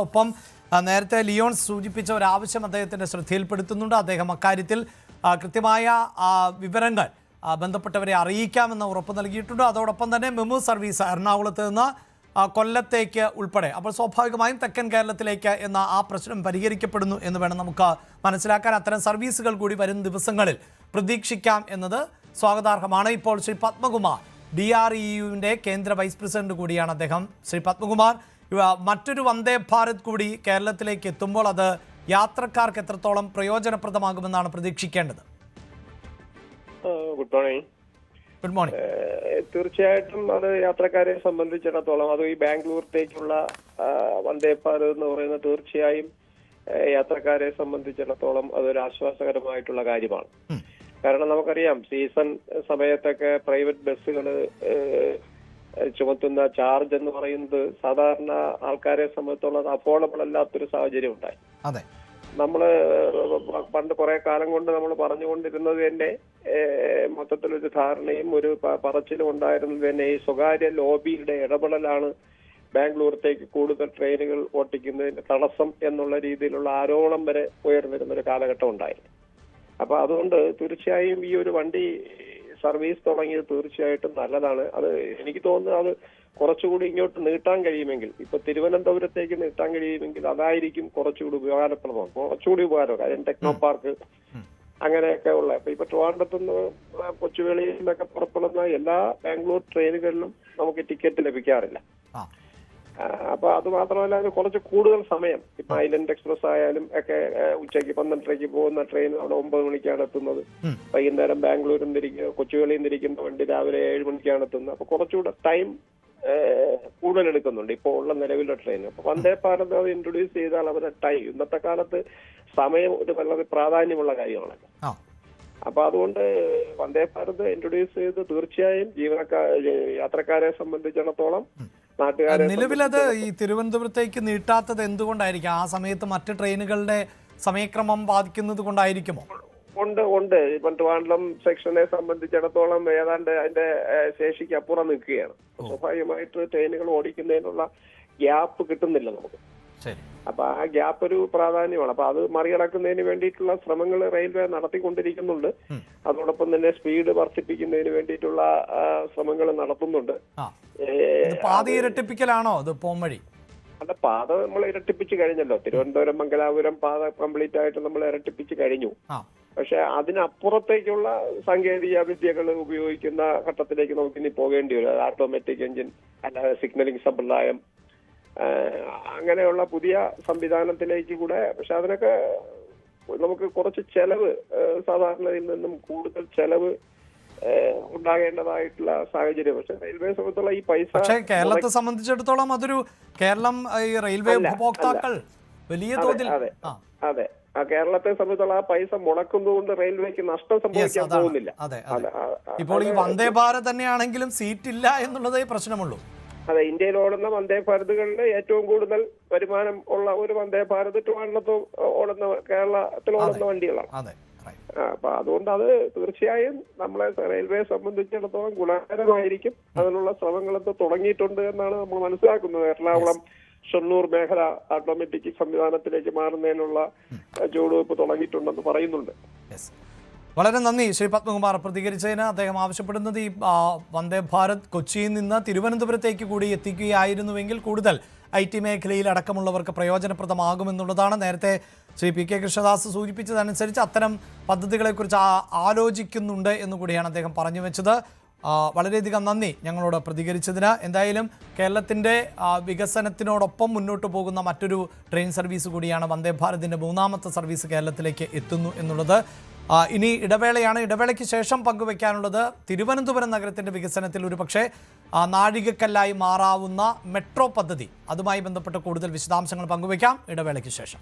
ഒപ്പം നേരത്തെ ലിയോൺ സൂചിപ്പിച്ച ഒരു ആവശ്യം അദ്ദേഹത്തിൻ്റെ ശ്രദ്ധയിൽപ്പെടുത്തുന്നുണ്ട്. അദ്ദേഹം അക്കാര്യത്തിൽ കൃത്യമായ വിവരങ്ങൾ ബന്ധപ്പെട്ടവരെ അറിയിക്കാമെന്ന് ഉറപ്പ് നൽകിയിട്ടുണ്ട്. അതോടൊപ്പം തന്നെ മെമു സർവീസ് എറണാകുളത്ത് നിന്ന് കൊല്ലത്തേക്ക് ഉൾപ്പെടെ, അപ്പോൾ സ്വാഭാവികമായും തെക്കൻ കേരളത്തിലേക്ക് എന്ന ആ പ്രശ്നം പരിഹരിക്കപ്പെടുന്നു എന്ന് വേണം നമുക്ക് മനസ്സിലാക്കാൻ. അത്തരം സർവീസുകൾ കൂടി വരും ദിവസങ്ങളിൽ പ്രതീക്ഷിക്കാം എന്നത് സ്വാഗതാർഹമാണ്. ഇപ്പോൾ ശ്രീ പത്മകുമാർ, DREUവിൻ്റെ കേന്ദ്ര വൈസ് പ്രസിഡന്റ് കൂടിയാണ് അദ്ദേഹം. ശ്രീ പത്മകുമാർ, മറ്റൊരു വന്ദേ ഭാരത് കൂടി കേരളത്തിലേക്ക് എത്തുമ്പോൾ അത് യാത്രക്കാർക്ക് എത്രത്തോളം പ്രയോജനപ്രദമാകുമെന്നാണ് പ്രതീക്ഷിക്കേണ്ടത്? Good morning. Good morning. തീർച്ചയായിട്ടും അത് യാത്രക്കാരെ സംബന്ധിച്ചിടത്തോളം, അത് ഈ ബാംഗ്ലൂരിലേക്കുള്ള വന്ദേ ഭാരത് എന്ന് പറയുന്നത് തീർച്ചയായും യാത്രക്കാരെ സംബന്ധിച്ചിടത്തോളം അതൊരു ആശ്വാസകരമായിട്ടുള്ള കാര്യമാണ്. കാരണം നമുക്കറിയാം, സീസൺ സമയത്തൊക്കെ പ്രൈവറ്റ് ബസ്സുകൾ ചുമത്തുന്ന ചാർജ് എന്ന് പറയുന്നത് സാധാരണ ആൾക്കാരെ സംബന്ധിച്ചോളം അഫോർഡബിൾ അല്ലാത്തൊരു സാഹചര്യം ഉണ്ടായി. നമ്മള് പണ്ട് കുറെ കാലം കൊണ്ട് നമ്മൾ പറഞ്ഞുകൊണ്ടിരുന്നത് തന്നെ മൊത്തത്തിലൊരു ധാരണയും ഒരു പറച്ചിലും ഉണ്ടായിരുന്നത് തന്നെ ഈ സ്വകാര്യ ലോബിയുടെ ഇടപെടലാണ് ബാംഗ്ലൂരത്തേക്ക് കൂടുതൽ ട്രെയിനുകൾ ഓട്ടിക്കുന്നതിന് തടസ്സം എന്നുള്ള രീതിയിലുള്ള ആരോപണം വരെ ഉയർന്നിരുന്നൊരു കാലഘട്ടം ഉണ്ടായി. അപ്പൊ അതുകൊണ്ട് തീർച്ചയായും ഈ ഒരു വണ്ടി സർവീസ് തുടങ്ങിയത് തീർച്ചയായിട്ടും നല്ലതാണ്. അത് എനിക്ക് തോന്നുന്നത് അത് കുറച്ചുകൂടി ഇങ്ങോട്ട് നീട്ടാൻ കഴിയുമെങ്കിൽ, ഇപ്പൊ തിരുവനന്തപുരത്തേക്ക് നീട്ടാൻ കഴിയുമെങ്കിൽ അതായിരിക്കും കുറച്ചുകൂടി ഉപകാരപ്രദം, കുറച്ചുകൂടി ഉപകാരം. കാര്യം ടെക്നോ പാർക്ക് അങ്ങനെയൊക്കെ ഉള്ള ഇപ്പൊ ട്രിവാൻഡ്രത്തുനിന്ന് കൊച്ചുവേളിയിൽ നിന്നൊക്കെ പുറപ്പെടുന്ന എല്ലാ ബാംഗ്ലൂർ ട്രെയിനുകളിലും നമുക്ക് ടിക്കറ്റ് ലഭിക്കാറില്ല. അപ്പൊ അത് മാത്രമല്ല, അത് കുറച്ച് കൂടുതൽ സമയം, ഇപ്പൊ ഐലൻഡ് എക്സ്പ്രസ് ആയാലും ഒക്കെ ഉച്ചയ്ക്ക് 12:30 പോകുന്ന ട്രെയിൻ അവിടെ 9 മണിക്കാണ് എത്തുന്നത്. വൈകുന്നേരം ബാംഗ്ലൂരിൽ നിന്ന് കൊച്ചുവേളിയിൽ നിന്നിരിക്കുന്ന വണ്ടി രാവിലെ 7 മണിക്കാണ് എത്തുന്നത്. അപ്പൊ കുറച്ചുകൂടെ ടൈം കൂടുതൽ എടുക്കുന്നുണ്ട് ഇപ്പോൾ ഉള്ള നിലവിലെ ട്രെയിൻ. അപ്പൊ വന്ദേ ഭാരത് അത് ഇൻട്രൊഡ്യൂസ് ചെയ്താൽ അവരുടെ ടൈം, ഇന്നത്തെ കാലത്ത് സമയം ഒരു വളരെ പ്രാധാന്യമുള്ള കാര്യമാണ്. അപ്പൊ അതുകൊണ്ട് വന്ദേ ഭാരത് ഇൻട്രൊഡ്യൂസ് ചെയ്ത് തീർച്ചയായും യാത്രക്കാരെ സംബന്ധിച്ചിടത്തോളം, നിലവിലത് ഈ തിരുവനന്തപുരത്തേക്ക് നീട്ടാത്തത് എന്തുകൊണ്ടായിരിക്കും? ആ സമയത്ത് മറ്റ് ട്രെയിനുകളുടെ സമയക്രമം ബാധിക്കുന്നത് കൊണ്ടായിരിക്കുമോ? ഉണ്ട്. ഇപ്പം ട്രിവാൻഡ്രം സെക്ഷനെ സംബന്ധിച്ചിടത്തോളം ഏതാണ്ട് അതിന്റെ ശേഷിക്ക് അപ്പുറം നിൽക്കുകയാണ്. സ്വാഭാവികമായിട്ട് ട്രെയിനുകൾ ഓടിക്കുന്നതിനുള്ള ഗ്യാപ്പ് കിട്ടുന്നില്ല നമുക്ക്. അപ്പൊ ആ ഗ്യാപ്പ് ഒരു പ്രാധാന്യമാണ്. അപ്പൊ അത് മറികടക്കുന്നതിന് വേണ്ടിയിട്ടുള്ള ശ്രമങ്ങൾ റെയിൽവേ നടത്തിക്കൊണ്ടിരിക്കുന്നുണ്ട്. അതോടൊപ്പം തന്നെ സ്പീഡ് വർദ്ധിപ്പിക്കുന്നതിന് വേണ്ടിയിട്ടുള്ള ശ്രമങ്ങൾ നടത്തുന്നുണ്ട്. പാത ഇരട്ടിപ്പിക്കലാണോ അത് പോംവഴി? അല്ല, പാത നമ്മൾ ഇരട്ടിപ്പിച്ച് കഴിഞ്ഞല്ലോ. തിരുവനന്തപുരം മംഗലാപുരം പാത കംപ്ലീറ്റ് ആയിട്ട് നമ്മൾ ഇരട്ടിപ്പിച്ച് കഴിഞ്ഞു. പക്ഷെ അതിനപ്പുറത്തേക്കുള്ള സാങ്കേതിക വിദ്യകൾ ഉപയോഗിക്കുന്ന ഘട്ടത്തിലേക്ക് നമുക്ക് ഇനി പോകേണ്ടി വരും. ഓട്ടോമാറ്റിക് എഞ്ചിൻ, അല്ലാതെ സിഗ്നലിംഗ് സമ്പ്രദായം, അങ്ങനെയുള്ള പുതിയ സംവിധാനത്തിലേക്ക് കൂടെ. പക്ഷെ അതിനൊക്കെ നമുക്ക് കുറച്ച് ചെലവ്, സാധാരണയിൽ നിന്നും കൂടുതൽ ചെലവ് ഉണ്ടാകേണ്ടതായിട്ടുള്ള സാഹചര്യം. പക്ഷെ റെയിൽവേ സംബന്ധിച്ചുള്ള ഈ പൈസ, പക്ഷേ കേരളത്തെ സംബന്ധിച്ചിടത്തോളം അതൊരു കേരളം ഈ റെയിൽവേ ഉപഭോക്താക്കൾ വലിയ തോതിൽ, അതെ, കേരളത്തെ സംബന്ധിച്ചുള്ള ആ പൈസ മുടക്കുന്നതുകൊണ്ട് റെയിൽവേക്ക് നഷ്ടം സംഭവിക്കാൻ പോകുന്നില്ല. ഇപ്പോൾ ഈ വന്ദേ ഭാരത് തന്നെയാണെങ്കിലും സീറ്റ് ഇല്ല എന്നുള്ളതേ പ്രശ്നമുള്ളൂ. അതെ, ഇന്ത്യയിൽ ഓടുന്ന വന്ദേ ഭാരതുകളിൽ ഏറ്റവും കൂടുതൽ വരുമാനം ഉള്ള ഒരു വന്ദേ ഭാരത് ട്രിവാൻഡ്രത്ത് ഓടുന്ന, കേരളത്തിൽ ഓടുന്ന വണ്ടികളാണ്. അപ്പൊ അതുകൊണ്ട് അത് തീർച്ചയായും നമ്മളെ റെയിൽവേയെ സംബന്ധിച്ചിടത്തോളം ഗുണകരമായിരിക്കും. അതിനുള്ള ശ്രമങ്ങളൊക്കെ തുടങ്ങിയിട്ടുണ്ട് എന്നാണ് നമ്മൾ മനസ്സിലാക്കുന്നത്. എറണാകുളം ഷൊർണൂർ മേഖല ഓട്ടോമാറ്റിക് സംവിധാനത്തിലേക്ക് മാറുന്നതിനുള്ള ചുവടുവയ്പ് തുടങ്ങിയിട്ടുണ്ടെന്ന് പറയുന്നുണ്ട്. വളരെ നന്ദി ശ്രീ പത്മകുമാർ പ്രതികരിച്ചതിന്. അദ്ദേഹം ആവശ്യപ്പെടുന്നത് ഈ വന്ദേ ഭാരത് കൊച്ചിയിൽ നിന്ന് തിരുവനന്തപുരത്തേക്ക് കൂടി എത്തിക്കുകയായിരുന്നുവെങ്കിൽ കൂടുതൽ IT മേഖലയിൽ അടക്കമുള്ളവർക്ക് പ്രയോജനപ്രദമാകുമെന്നുള്ളതാണ്. നേരത്തെ ശ്രീ PK കൃഷ്ണദാസ് സൂചിപ്പിച്ചതനുസരിച്ച് അത്തരം പദ്ധതികളെക്കുറിച്ച് ആലോചിക്കുന്നുണ്ട് എന്നുകൂടിയാണ് അദ്ദേഹം പറഞ്ഞു വെച്ചത്. വളരെയധികം നന്ദി ഞങ്ങളോട് പ്രതികരിച്ചതിന്. എന്തായാലും കേരളത്തിൻ്റെ വികസനത്തിനോടൊപ്പം മുന്നോട്ട് പോകുന്ന മറ്റൊരു ട്രെയിൻ സർവീസ് കൂടിയാണ് വന്ദേ ഭാരതിൻ്റെ 3ാമത്തെ സർവീസ് കേരളത്തിലേക്ക് എത്തുന്നു എന്നുള്ളത്. ഇനി ഇടവേളയാണ്. ഇടവേളയ്ക്ക് ശേഷം പങ്കുവയ്ക്കാനുള്ളത് തിരുവനന്തപുരം നഗരത്തിൻ്റെ വികസനത്തിൽ ഒരു പക്ഷേ നാഴികക്കല്ലായി മാറാവുന്ന മെട്രോ പദ്ധതി, അതുമായി ബന്ധപ്പെട്ട് കൂടുതൽ വിശദാംശങ്ങൾ പങ്കുവയ്ക്കാം ഇടവേളയ്ക്ക് ശേഷം.